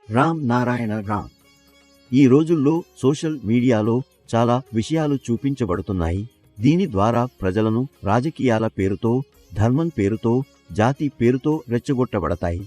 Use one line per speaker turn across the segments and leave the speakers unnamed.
రామ్ నారాయణ రామ్. ఈ రోజుల్లో సోషల్ మీడియాలో చాలా విషయాలు చూపించబడుతున్నాయి. దీని ద్వారా ప్రజలను రాజకీయాల పేరుతో, ధర్మం పేరుతో, జాతి పేరుతో రెచ్చగొట్టబడతాయి.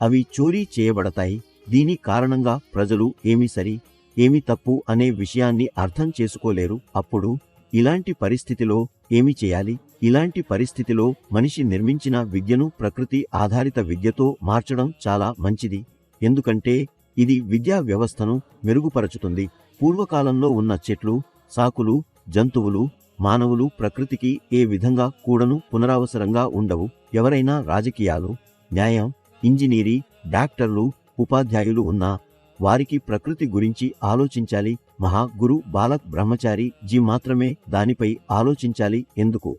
అవి చోరీ చేయబడతాయి. దీని కారణంగా ప్రజలు ఏమి సరి, ఏమి తప్పు అనే విషయాన్ని అర్థం చేసుకోలేరు. అప్పుడు ఇలాంటి పరిస్థితిలో ఏమి చేయాలి? ఇలాంటి పరిస్థితిలో మనిషి నిర్మించిన విద్యను ప్రకృతి ఆధారిత విద్యతో మార్చడం చాలా మంచిది. ఎందుకంటే ఇది విద్యా వ్యవస్థను మెరుగుపరచుతుంది. పూర్వకాలంలో ఉన్న చెట్లు, సాకులు, జంతువులు, మానవులు ప్రకృతికి ఏ విధంగా కూడాను పునరావసరంగా ఉండవు. ఎవరైనా రాజకీయాలు, న్యాయం, ఇంజనీరీ, డాక్టర్లు, ఉపాధ్యాయులు ఉన్నా వారికి ప్రకృతి గురించి ఆలోచించాలి. మహా గురు బాలక్ బ్రహ్మచారి జీ మాత్రమే దానిపై ఆలోచించాలి. ఎందుకు?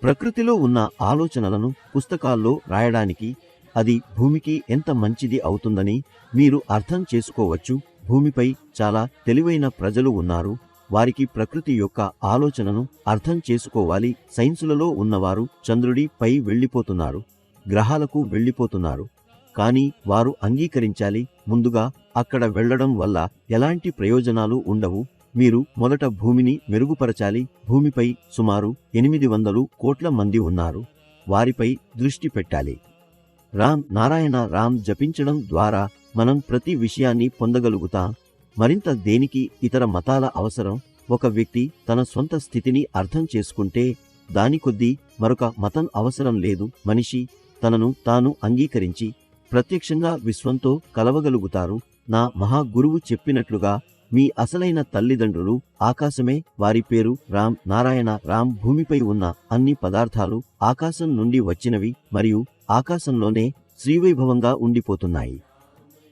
ప్రకృతిలో ఉన్న ఆలోచనలను పుస్తకాల్లో రాయడానికి అది భూమికి ఎంత మంచిది అవుతుందని మీరు అర్థం చేసుకోవచ్చు. భూమిపై చాలా తెలివైన ప్రజలు ఉన్నారు. వారికి ప్రకృతి యొక్క ఆలోచనను అర్థం చేసుకోవాలి. సైన్సులలో ఉన్నవారు చంద్రుడి పై వెళ్ళిపోతున్నారు, గ్రహాలకు వెళ్ళిపోతున్నారు. కానీ వారు అంగీకరించాలి, ముందుగా అక్కడ వెళ్లడం వల్ల ఎలాంటి ప్రయోజనాలు ఉండవు. మీరు మొదట భూమిని మెరుగుపరచాలి. భూమిపై సుమారు 800 కోట్ల మంది ఉన్నారు. వారిపై దృష్టి పెట్టాలి. రామ్ నారాయణ రామ్ జపించడం ద్వారా మనం ప్రతి విషయాన్ని పొందగలుగుతాం. మరింత దేనికి ఇతర మతాల అవసరం? ఒక వ్యక్తి తన సొంత స్థితిని అర్థం చేసుకుంటే దాని కొద్దీ మరొక మతం అవసరం లేదు. మనిషి తనను తాను అంగీకరించి ప్రత్యక్షంగా విశ్వంతో కలవగలుగుతారు. నా మహాగురువు చెప్పినట్లుగా మీ అసలైన తల్లిదండ్రులు ఆకాశమే. వారి పేరు రామ్ నారాయణ రామ్. భూమిపై ఉన్న అన్ని పదార్థాలు ఆకాశం నుండి వచ్చినవి మరియు ఆకాశంలోనే శ్రీవైభవంగా ఉండిపోతున్నాయి.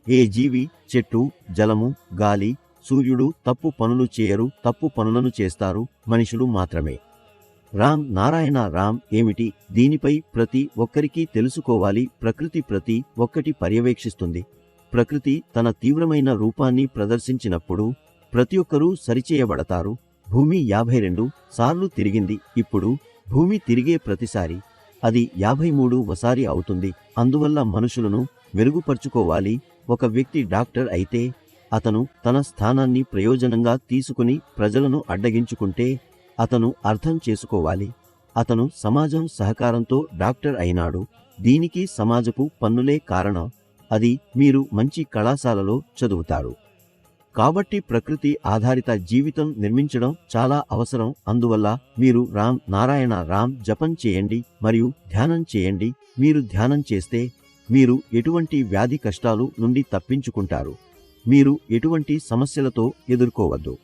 ఏ జీవి, చెట్టు, జలము, గాలి, సూర్యుడు తప్పు పనులు చేయరు. తప్పు పనులను చేస్తారు మనుషులు మాత్రమే. రామ్ నారాయణ రామ్ ఏమిటి? దీనిపై ప్రతి ఒక్కరికి తెలుసుకోవాలి. ప్రకృతి ప్రతి ఒక్కటి పర్యవేక్షిస్తుంది. ప్రకృతి తన తీవ్రమైన రూపాన్ని ప్రదర్శించినప్పుడు ప్రతి ఒక్కరూ సరిచేయబడతారు. భూమి 52 సార్లు తిరిగింది. ఇప్పుడు భూమి తిరిగే ప్రతిసారి అది 53వసారి అవుతుంది. అందువల్ల మనుషులను మెరుగుపరుచుకోవాలి. ఒక వ్యక్తి డాక్టర్ అయితే అతను తన స్థానాన్ని ప్రయోజనంగా తీసుకుని ప్రజలను అడ్డగించుకుంటే అతను అర్థం చేసుకోవాలి. అతను సమాజం సహకారంతో డాక్టర్ అయినాడు. దీనికి సమాజపు పన్నులే కారణం. అది మీరు మంచి కళాశాలలో చదువుతారు. కాబట్టి ప్రకృతి ఆధారిత జీవితం నిర్మించడం చాలా అవసరం. అందువల్ల మీరు రామ్ నారాయణ రామ్ జపం చేయండి మరియు ధ్యానం చేయండి. మీరు ధ్యానం చేస్తే మీరు ఎటువంటి వ్యాధి కష్టాలు నుండి తప్పించుకుంటారు. మీరు ఎటువంటి సమస్యలతో ఎదుర్కోవద్దు.